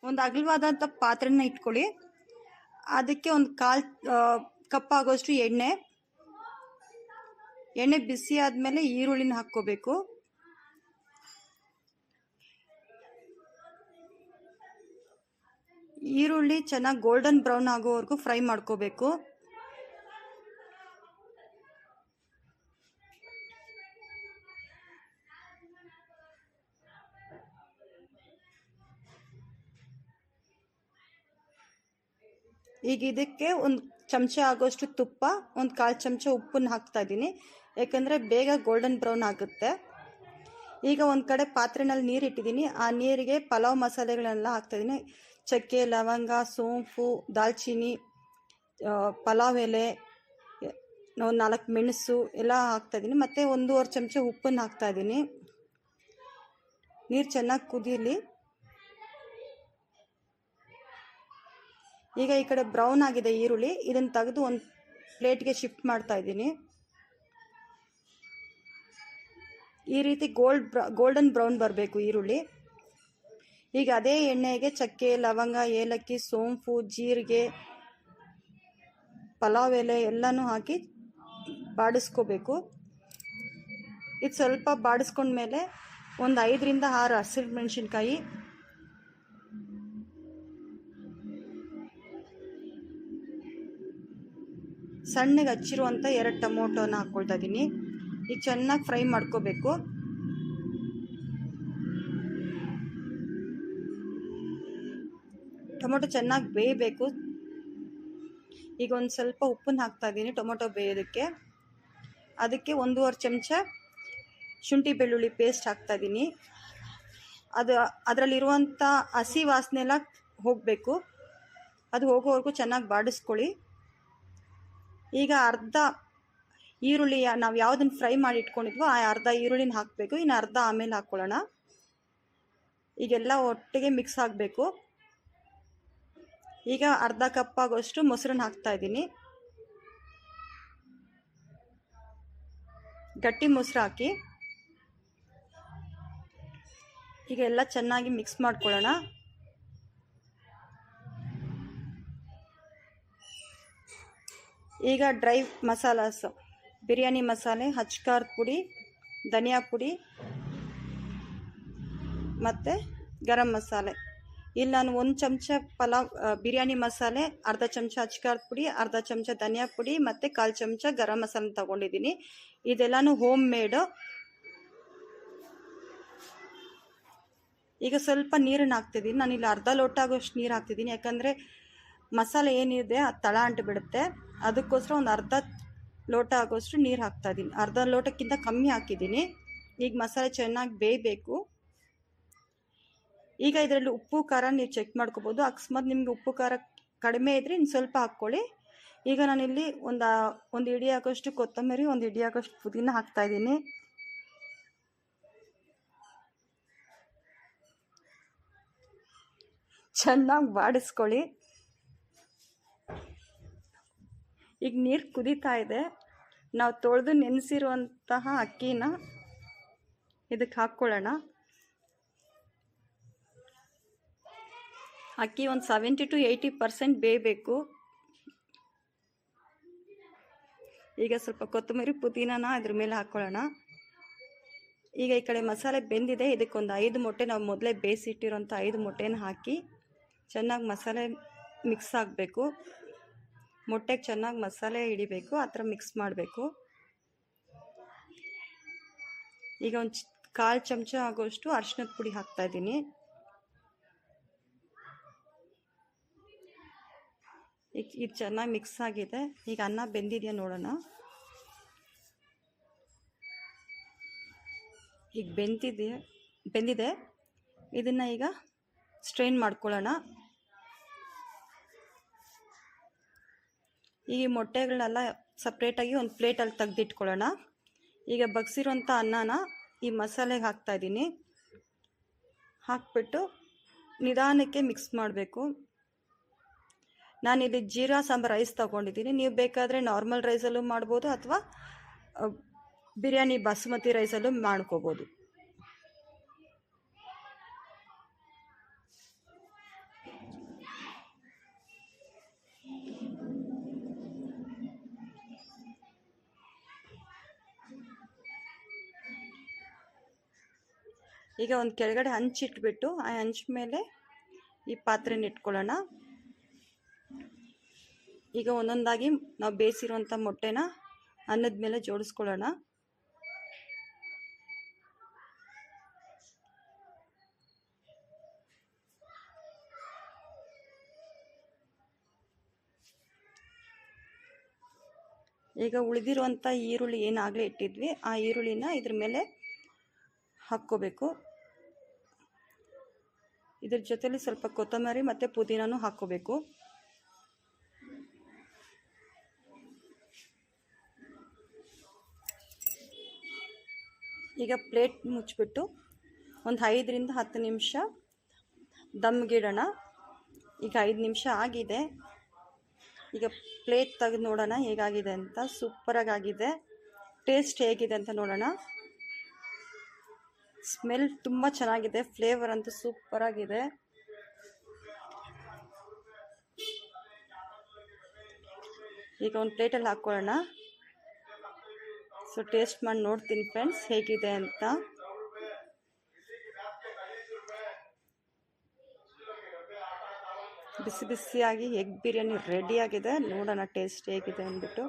ಒಂದು ಅಗಲವಾದಂಥ ಪಾತ್ರೆನ ಇಟ್ಕೊಳ್ಳಿ. ಅದಕ್ಕೆ ಒಂದು 1/4 ಕಪ್ ಆಗೋಷ್ಟು ಎಣ್ಣೆ ಬಿಸಿ ಆದಮೇಲೆ ಈರುಳ್ಳಿನ ಹಾಕ್ಕೋಬೇಕು. ಈರುಳ್ಳಿ ಚೆನ್ನಾಗಿ ಗೋಲ್ಡನ್ ಬ್ರೌನ್ ಆಗೋವರೆಗೂ ಫ್ರೈ ಮಾಡ್ಕೋಬೇಕು. ಈಗ ಇದಕ್ಕೆ ಒಂದು ಚಮಚ ಆಗೋಷ್ಟು ತುಪ್ಪ, ಒಂದು 1/4 ಚಮಚ ಉಪ್ಪನ್ನು ಹಾಕ್ತಾ ಇದ್ದೀನಿ, ಯಾಕಂದರೆ ಬೇಗ ಗೋಲ್ಡನ್ ಬ್ರೌನ್ ಆಗುತ್ತೆ. ಈಗ ಒಂದು ಕಡೆ ಪಾತ್ರೆನಲ್ಲಿ ನೀರು ಇಟ್ಟಿದ್ದೀನಿ. ಆ ನೀರಿಗೆ ಪಲಾವ್ ಮಸಾಲೆಗಳನ್ನೆಲ್ಲ ಹಾಕ್ತಾಯಿದ್ದೀನಿ. ಚಕ್ಕೆ, ಲವಂಗ, ಸೋಂಪು, ದಾಲ್ಚಿನ್ನಿ, ಪಲಾವ್ ಎಲೆ, 4 ಮೆಣಸು ಎಲ್ಲ ಹಾಕ್ತಾಯಿದ್ದೀನಿ. ಮತ್ತು 1.5 ಚಮಚ ಉಪ್ಪನ್ನು ಹಾಕ್ತಾಯಿದ್ದೀನಿ. ನೀರು ಚೆನ್ನಾಗಿ ಕುದೀಲಿ. ಈಗ ಈ ಕಡೆ ಬ್ರೌನ್ ಆಗಿದೆ ಈರುಳ್ಳಿ, ಇದನ್ನು ತೆಗೆದು ಒಂದು ಪ್ಲೇಟ್ಗೆ ಶಿಫ್ಟ್ ಮಾಡ್ತಾ ಇದ್ದೀನಿ. ಈ ರೀತಿ ಗೋಲ್ಡನ್ ಬ್ರೌನ್ ಬರಬೇಕು ಈರುಳ್ಳಿ. ಈಗ ಅದೇ ಎಣ್ಣೆಗೆ ಚಕ್ಕೆ, ಲವಂಗ, ಏಲಕ್ಕಿ, ಸೋಂಪು, ಜೀರಿಗೆ, ಪಲಾವ್ ಎಲೆ ಎಲ್ಲನೂ ಹಾಕಿ ಬಾಡಿಸ್ಕೋಬೇಕು. ಇದು ಸ್ವಲ್ಪ ಬಾಡಿಸ್ಕೊಂಡ್ಮೇಲೆ ಒಂದು 5ರಿಂದ 6 ಹಸಿಮೆಣಸಿನ್ಕಾಯಿ, ಸಣ್ಣಗೆ ಹಚ್ಚಿರುವಂಥ 2 ಟೊಮೊಟೊನ ಹಾಕ್ಕೊಳ್ತಾ ಇದ್ದೀನಿ. ಈಗ ಚೆನ್ನಾಗಿ ಫ್ರೈ ಮಾಡ್ಕೋಬೇಕು. ಟೊಮೊಟೊ ಚೆನ್ನಾಗಿ ಬೇಯಬೇಕು. ಈಗ ಒಂದು ಸ್ವಲ್ಪ ಉಪ್ಪನ್ನು ಹಾಕ್ತಾ ಇದ್ದೀನಿ ಟೊಮೊಟೊ ಬೇಯೋದಕ್ಕೆ. ಅದಕ್ಕೆ 1.5 ಚಮಚ ಶುಂಠಿ ಬೆಳ್ಳುಳ್ಳಿ ಪೇಸ್ಟ್ ಹಾಕ್ತಾ ಇದ್ದೀನಿ. ಅದರಲ್ಲಿರುವಂಥ ಹಸಿ ವಾಸನೆ ಎಲ್ಲ ಹೋಗಬೇಕು. ಅದು ಹೋಗೋವರೆಗೂ ಚೆನ್ನಾಗಿ ಬಾಡಿಸ್ಕೊಳ್ಳಿ. ಈಗ ಅರ್ಧ ಈರುಳ್ಳಿ ನಾವು ಯಾವುದನ್ನು ಫ್ರೈ ಮಾಡಿ ಇಟ್ಕೊಂಡಿದ್ವೋ ಆ ಅರ್ಧ ಈರುಳ್ಳಿನ ಹಾಕಬೇಕು. ಇನ್ನು ಅರ್ಧ ಆಮೇಲೆ ಹಾಕ್ಕೊಳ್ಳೋಣ. ಈಗೆಲ್ಲ ಒಟ್ಟಿಗೆ ಮಿಕ್ಸ್ ಆಗಬೇಕು. ಈಗ ಅರ್ಧ ಕಪ್ ಆಗೋಷ್ಟು ಮೊಸರನ್ನ ಹಾಕ್ತಾ ಇದ್ದೀನಿ. ಗಟ್ಟಿ ಮೊಸರು ಹಾಕಿ ಈಗ ಎಲ್ಲ ಚೆನ್ನಾಗಿ ಮಿಕ್ಸ್ ಮಾಡ್ಕೊಳ್ಳೋಣ. ಈಗ ಡ್ರೈ ಮಸಾಲಾಸ್, ಬಿರಿಯಾನಿ ಮಸಾಲೆ, ಖಾರದ ಪುಡಿ, ಧನಿಯಾ ಪುಡಿ ಮತ್ತು ಗರಂ ಮಸಾಲೆ. ಇಲ್ಲಿ ನಾನು 1 ಚಮಚ ಬಿರಿಯಾನಿ ಮಸಾಲೆ, ಅರ್ಧ ಚಮಚ ಖಾರದ ಪುಡಿ, ಅರ್ಧ ಚಮಚ ಧನಿಯಾ ಪುಡಿ ಮತ್ತು 1/4 ಚಮಚ ಗರಂ ಮಸಾಲೆ ತೊಗೊಂಡಿದ್ದೀನಿ. ಇದೆಲ್ಲನೂ ಹೋಮ್ ಮೇಡು. ಈಗ ಸ್ವಲ್ಪ ನೀರನ್ನು ಹಾಕ್ತಿದ್ದೀನಿ. ನಾನಿಲ್ಲಿ ಅರ್ಧ ಲೋಟ ಆಗೋಷ್ಟು ನೀರು ಹಾಕ್ತಿದ್ದೀನಿ, ಯಾಕಂದರೆ ಮಸಾಲೆ ಏನಿದೆ ಅದು ತಳ ಅಂಟು ಬಿಡುತ್ತೆ. ಅದಕ್ಕೋಸ್ಕರ ಒಂದು ಅರ್ಧ ಲೋಟ ಆಗೋಷ್ಟು ನೀರು ಹಾಕ್ತಾಯಿದ್ದೀನಿ. ಅರ್ಧ ಲೋಟಕ್ಕಿಂತ ಕಮ್ಮಿ ಹಾಕಿದ್ದೀನಿ. ಈಗ ಮಸಾಲೆ ಚೆನ್ನಾಗಿ ಬೇಯಬೇಕು. ಈಗ ಇದರಲ್ಲಿ ಉಪ್ಪು ಖಾರ ನೀವು ಚೆಕ್ ಮಾಡ್ಕೋಬೋದು. ಅಕಸ್ಮಾತ್ ನಿಮಗೆ ಉಪ್ಪು ಖಾರ ಕಡಿಮೆ ಇದ್ದರೆ ಇನ್ನು ಸ್ವಲ್ಪ ಹಾಕ್ಕೊಳ್ಳಿ. ಈಗ ನಾನಿಲ್ಲಿ ಒಂದು ಹಿಡಿ ಆಗೋಷ್ಟು ಕೊತ್ತಂಬರಿ, 1 ಹಿಡಿ ಆಗೋಷ್ಟು ಪುದೀನ ಹಾಕ್ತಾಯಿದ್ದೀನಿ. ಚೆನ್ನಾಗಿ ಬಾಡಿಸ್ಕೊಳ್ಳಿ. ಈಗ ನೀರು ಕುದೀತಾ ಇದೆ. ನಾವು ತೊಳೆದು ನೆನೆಸಿರುವಂತಹ ಅಕ್ಕಿನ ಇದಕ್ಕೆ ಹಾಕ್ಕೊಳ್ಳೋಣ. ಅಕ್ಕಿ ಒಂದು 70 to 80% ಬೇಯಬೇಕು. ಈಗ ಸ್ವಲ್ಪ ಕೊತ್ತಂಬರಿ ಪುದೀನನ ಇದ್ರ ಮೇಲೆ ಹಾಕ್ಕೊಳ್ಳೋಣ. ಈಗ ಈ ಕಡೆ ಮಸಾಲೆ ಬೆಂದಿದೆ. ಇದಕ್ಕೊಂದು 5 ಮೊಟ್ಟೆ, ನಾವು ಮೊದಲೇ ಬೇಯಿಸಿಟ್ಟಿರೋಂಥ 5 ಮೊಟ್ಟೆನ ಹಾಕಿ ಚೆನ್ನಾಗಿ ಮಸಾಲೆ ಮಿಕ್ಸ್ ಆಗಬೇಕು. ಮೊಟ್ಟೆಗೆ ಚೆನ್ನಾಗಿ ಮಸಾಲೆ ಹಿಡಿಬೇಕು, ಆ ಥರ ಮಿಕ್ಸ್ ಮಾಡಬೇಕು. ಈಗ ಒಂದು 1/4 ಚಮಚ ಆಗೋಷ್ಟು ಅರಿಶಿನದ ಪುಡಿ ಹಾಕ್ತಾಯಿದ್ದೀನಿ. ಈಗ ಇದು ಚೆನ್ನಾಗಿ ಮಿಕ್ಸ್ ಆಗಿದೆ. ಈಗ ಅನ್ನ ಬೆಂದಿದೆಯಾ ನೋಡೋಣ. ಈಗ ಬೆಂದಿದೆ. ಇದನ್ನು ಈಗ ಸ್ಟ್ರೈನ್ ಮಾಡ್ಕೊಳ್ಳೋಣ. ಈ ಮೊಟ್ಟೆಗಳನ್ನೆಲ್ಲ ಸಪ್ರೇಟಾಗಿ ಒಂದು ಪ್ಲೇಟಲ್ಲಿ ತೆಗೆದಿಟ್ಕೊಳ್ಳೋಣ. ಈಗ ಬಗ್ಸಿರೋಂಥ ಅನ್ನನ ಈ ಮಸಾಲೆಗೆ ಹಾಕ್ತಾಯಿದ್ದೀನಿ. ಹಾಕ್ಬಿಟ್ಟು ನಿಧಾನಕ್ಕೆ ಮಿಕ್ಸ್ ಮಾಡಬೇಕು. ನಾನಿಲ್ಲಿ ಜೀರಾ ಸಾಂಬಾರ್ ರೈಸ್ ತೊಗೊಂಡಿದ್ದೀನಿ. ನೀವು ಬೇಕಾದರೆ ನಾರ್ಮಲ್ ರೈಸಲ್ಲೂ ಮಾಡ್ಬೋದು, ಅಥವಾ ಬಿರಿಯಾನಿ ಬಾಸುಮತಿ ರೈಸಲ್ಲೂ ಮಾಡ್ಕೋಬೋದು. ಈಗ ಒಂದು ಕೆಳಗಡೆ ಹಂಚಿಟ್ಬಿಟ್ಟು ಆ ಹಂಚ್ ಮೇಲೆ ಈ ಪಾತ್ರೆನ ಇಟ್ಕೊಳ್ಳೋಣ. ಈಗ ಒಂದೊಂದಾಗಿ ನಾವು ಬೇಯಿಸಿರುವಂಥ ಮೊಟ್ಟೆನ ಅನ್ನದ ಮೇಲೆ ಜೋಡಿಸ್ಕೊಳ್ಳೋಣ. ಈಗ ಉಳಿದಿರುವಂಥ ಈರುಳ್ಳಿ ಏನಾಗಲೇ ಇಟ್ಟಿದ್ವಿ ಆ ಈರುಳ್ಳಿನ ಇದ್ರ ಮೇಲೆ ಹಾಕ್ಕೋಬೇಕು. ಇದ್ರ ಜೊತೆಲಿ ಸ್ವಲ್ಪ ಕೊತ್ತಂಬರಿ ಮತ್ತು ಪುದೀನೂ ಹಾಕ್ಕೋಬೇಕು. ಈಗ ಪ್ಲೇಟ್ ಮುಚ್ಚಿಬಿಟ್ಟು ಒಂದು 5ರಿಂದ 10 ನಿಮಿಷ ದಮ್ಗಿಡೋಣ. ಈಗ 5 ನಿಮಿಷ ಆಗಿದೆ. ಈಗ ಪ್ಲೇಟ್ ತೆಗೆದು ನೋಡೋಣ ಹೇಗಾಗಿದೆ ಅಂತ. ಸೂಪರಾಗಿ ಆಗಿದೆ. ಟೇಸ್ಟ್ ಹೇಗಿದೆ ಅಂತ ನೋಡೋಣ. ಸ್ಮೆಲ್ ತುಂಬ ಚೆನ್ನಾಗಿದೆ, ಫ್ಲೇವರ್ ಅಂತೂ ಸೂಪರಾಗಿದೆ. ಈಗ ಒಂದು ಪ್ಲೇಟಲ್ಲಿ ಹಾಕ್ಕೊಳ್ಳೋಣ. ಸೊ ಟೇಸ್ಟ್ ಮಾಡಿ ನೋಡ್ತೀನಿ ಫ್ರೆಂಡ್ಸ್ ಹೇಗಿದೆ ಅಂತ. ಬಿಸಿ ಬಿಸಿಯಾಗಿ ಎಗ್ ಬಿರಿಯಾನಿ ರೆಡಿಯಾಗಿದೆ. ನೋಡೋಣ ಟೇಸ್ಟ್ ಹೇಗಿದೆ ಅಂದ್ಬಿಟ್ಟು.